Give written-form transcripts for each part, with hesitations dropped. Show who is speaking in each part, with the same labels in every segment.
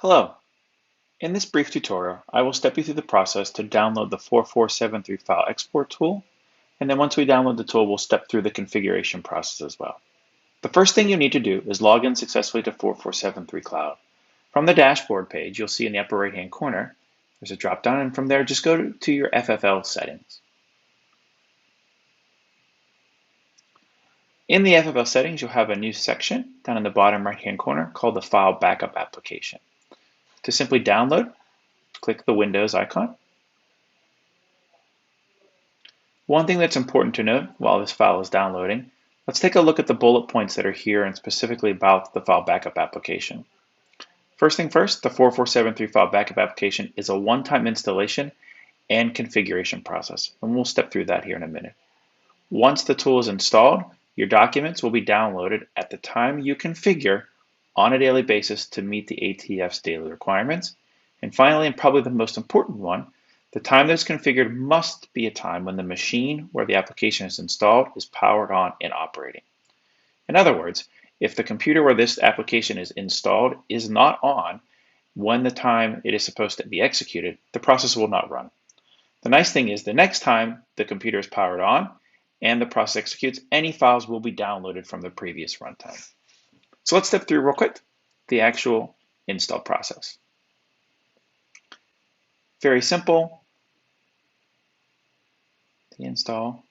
Speaker 1: Hello. In this brief tutorial, I will step you through the process to download the 4473 file export tool, and then once we download the tool, we'll step through the configuration process as well. The first thing you need to do is log in successfully to 4473 Cloud. From the dashboard page, you'll see in the upper right-hand corner, there's a drop-down, and from there, just go to your FFL settings. In the FFL settings, you'll have a new section down in the bottom right-hand corner called the File Backup Application. To simply download, click the Windows icon. One thing that's important to note while this file is downloading, let's take a look at the bullet points that are here and specifically about the file backup application. First thing first, the 4473 file backup application is a one-time installation and configuration process, and we'll step through that here in a minute. Once the tool is installed, your documents will be downloaded at the time you configure on a daily basis to meet the ATF's daily requirements. And finally, and probably the most important one, the time that is configured must be a time when the machine where the application is installed is powered on and operating. In other words, if the computer where this application is installed is not on when the time it is supposed to be executed, the process will not run. The nice thing is the next time the computer is powered on and the process executes, any files will be downloaded from the previous runtime. So let's step through real quick the actual install process. Very simple. The install.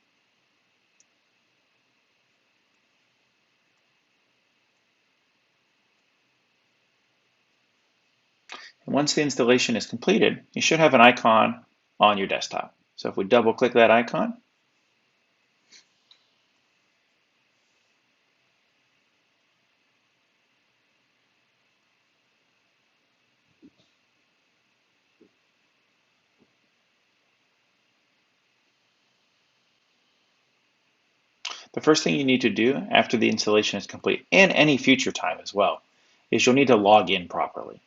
Speaker 1: And once the installation is completed, you should have an icon on your desktop. So if we double click that icon, the first thing you need to do after the installation is complete, and any future time as well, is you'll need to log in properly.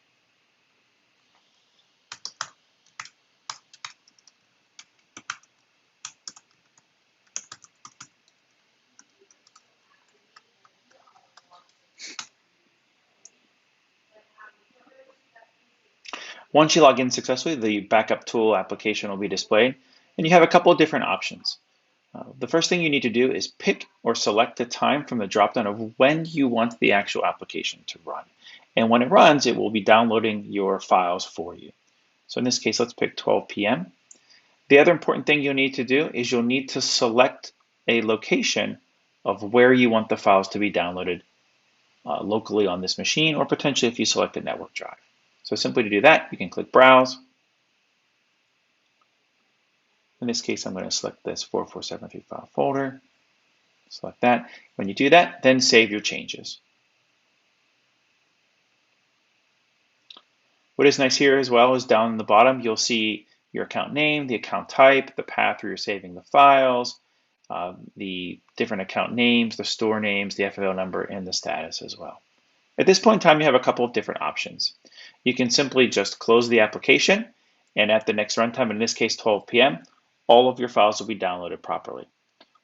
Speaker 1: Once you log in successfully, the backup tool application will be displayed, and you have a couple of different options. The first thing you need to do is pick or select a time from the dropdown of when you want the actual application to run. And when it runs, it will be downloading your files for you. So in this case, let's pick 12 p.m. The other important thing you'll need to do is you'll need to select a location of where you want the files to be downloaded locally on this machine, or potentially if you select a network drive. So simply to do that, you can click Browse. In this case, I'm going to select this 4473 file folder. Select that. When you do that, then save your changes. What is nice here as well is down in the bottom, you'll see your account name, the account type, the path where you're saving the files, the different account names, the store names, the FFL number, and the status as well. At this point in time, you have a couple of different options. You can simply just close the application, and at the next runtime, in this case 12 p.m., all of your files will be downloaded properly.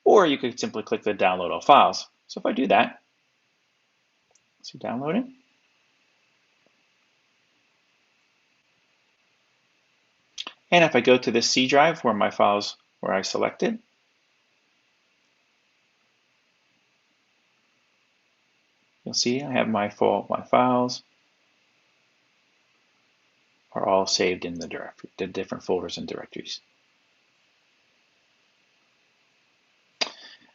Speaker 1: Or you could simply click the download all files. So if I do that, see downloading. And if I go to this C drive where my files where I selected, you'll see I have my files are all saved in the directory, the different folders and directories.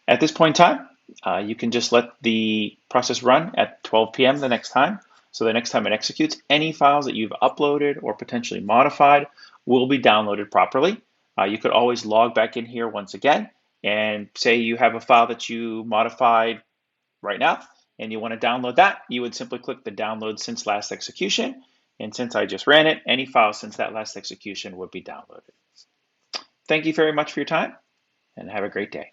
Speaker 1: At this point in time, you can just let the process run at 12 p.m. the next time. So the next time it executes, any files that you've uploaded or potentially modified will be downloaded properly. You could always log back in here once again and say you have a file that you modified right now and you want to download that. You would simply click the download since last execution. And since I just ran it, any file since that last execution would be downloaded. Thank you very much for your time and have a great day.